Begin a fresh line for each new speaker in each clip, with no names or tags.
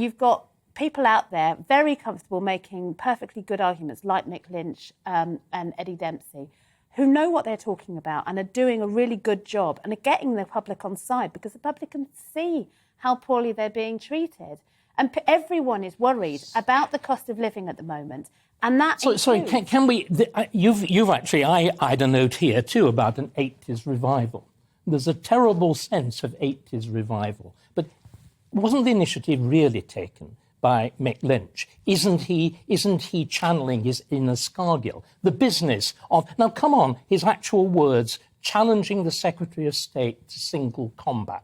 you've got people out there very comfortable making perfectly good arguments like Mick Lynch and Eddie Dempsey, who know what they're talking about and are doing a really good job and are getting the public on side because the public can see how poorly they're being treated. And everyone is worried about the cost of living at the moment. And that
Sorry, can we... You've actually... I had a note here, too, about an 80s revival. There's a terrible sense of 80s revival. But wasn't the initiative really taken by Mick Lynch? Isn't he channeling his inner Scargill? The business of... Now, come on, his actual words, challenging the Secretary of State to single combat.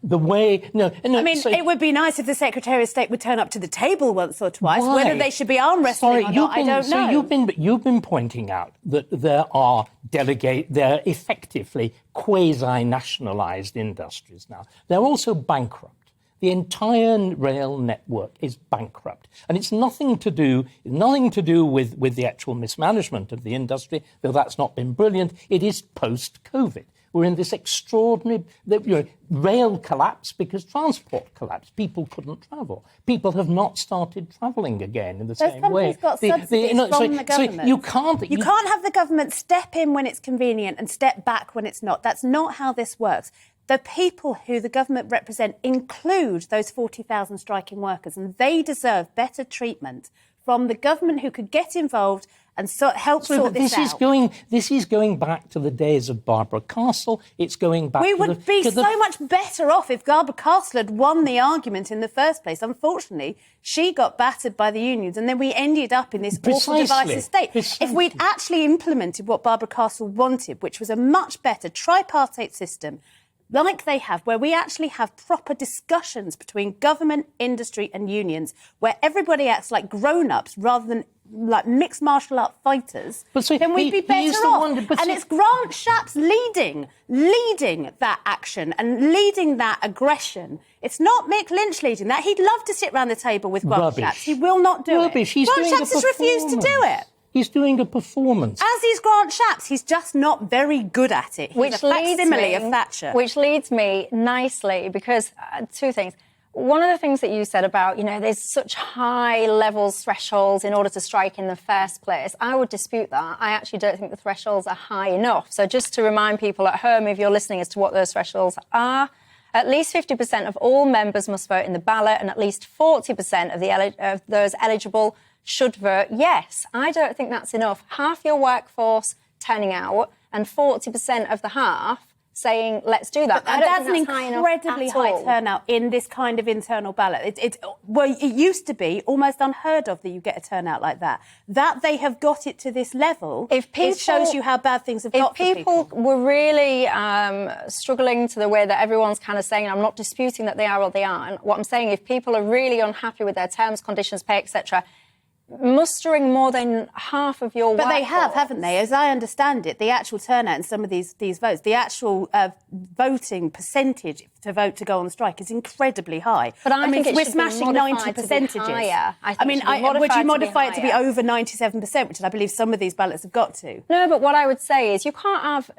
The way... No,
I mean, it would be nice if the Secretary of State would turn up to the table once or twice.
Why?
Whether they should be arm wrestling or not, I don't know.
You've been pointing out that there are they're effectively quasi-nationalised industries now. They're also bankrupt. The entire rail network is bankrupt. And it's nothing to do with the actual mismanagement of the industry, though that's not been brilliant. It is post-COVID. We're in this extraordinary rail collapse because transport collapsed. People couldn't travel. People have not started travelling again in the same way.
Those companies got subsidies from the government.
So you can't
have the government step in when it's convenient and step back when it's not. That's not how this works. The people who the government represent include those 40,000 striking workers, and they deserve better treatment from the government who could get involved and help sort this out.
This is going back to the days of Barbara Castle. It's going back
We would be so much better off if Barbara Castle had won the argument in the first place. Unfortunately, she got battered by the unions, and then we ended up in this awful divisive state. If we'd actually implemented what Barbara Castle wanted, which was a much better tripartite system, like they have, where we actually have proper discussions between government, industry and unions, where everybody acts like grown-ups rather than like mixed martial art fighters, then we'd be better off. And it's Grant Shapps leading that action and leading that aggression. It's not Mick Lynch leading that. He'd love to sit round the table with Grant Shapps. He will not do it. Grant Shapps has refused to do it.
He's doing a performance.
As is Grant Shapps. He's just not very good at it. He's a facsimile of Thatcher.
Which leads me nicely, because two things. One of the things that you said about, there's such high levels, thresholds in order to strike in the first place. I would dispute that. I actually don't think the thresholds are high enough. So just to remind people at home, if you're listening, as to what those thresholds are, at least 50% of all members must vote in the ballot, and at least 40% of those eligible should vote yes. I don't think that's enough. Half your workforce turning out and 40% of the half saying, let's do that.
But that's an incredibly high turnout in this kind of internal ballot. It used to be almost unheard of that you get a turnout like that. That they have got it to this level, it shows you how bad things have got for people.
If people were really struggling to the way that everyone's kind of saying, I'm not disputing that they are or they aren't. What I'm saying, if people are really unhappy with their terms, conditions, pay, etc., mustering more than half of your workforce.
But they have, haven't they? As I understand it, the actual turnout in some of these votes, the actual voting percentage to vote to go on strike is incredibly high.
But I mean,
we're smashing 90 percentages. Would you modify it to be over 97%, which I believe some of these ballots have got to?
No, but what I would say is you can't have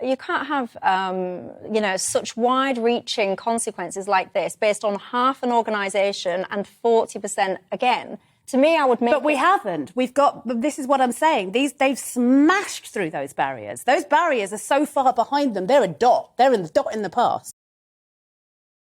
such wide-reaching consequences like this based on half an organisation and 40% again. To me, I would make...
But we haven't. This is what I'm saying. They've smashed through those barriers. Those barriers are so far behind them. They're a dot. They're in the dot in the past.